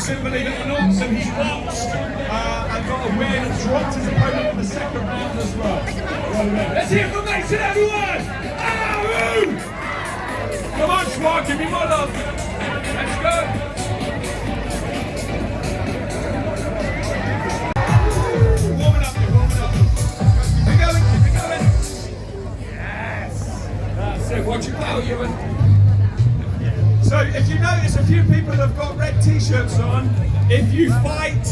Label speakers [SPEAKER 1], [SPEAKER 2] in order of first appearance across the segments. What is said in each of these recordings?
[SPEAKER 1] Watson, believe it or not, so he's boxed and got a win, dropped his opponent in the second round as well. Let's hear from Mason, everyone! Ahoo! Come on, Schwab, give me my love. Let's go. Warming up, warming up. Keep it going, keep it going. Yes. That's it, watch your power, Ewan. So if you notice, a few people have got red t-shirts on. If you fight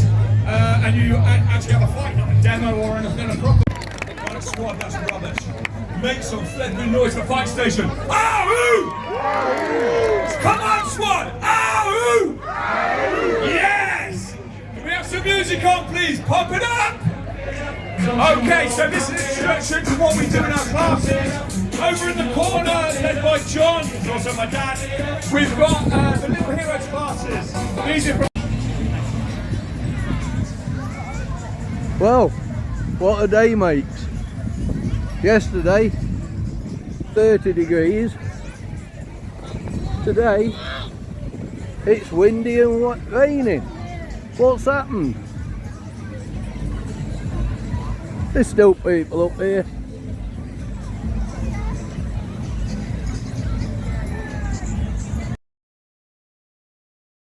[SPEAKER 1] and you actually have a fight, not a demo or anything, a proper squad, that's rubbish. Make some flipping noise for Fight Station. Ahoo! Come on, squad! Ahoo! Yes! Can we have some music on, please? Pump it up! Okay, so this is introduction to what we do in our classes. Over in the corner, led by John, who's also my dad, we've got the Little Heroes classes. These are from
[SPEAKER 2] Well, what a day, mates. Yesterday 30 degrees, today it's windy and raining. What's happened? There's still people up here.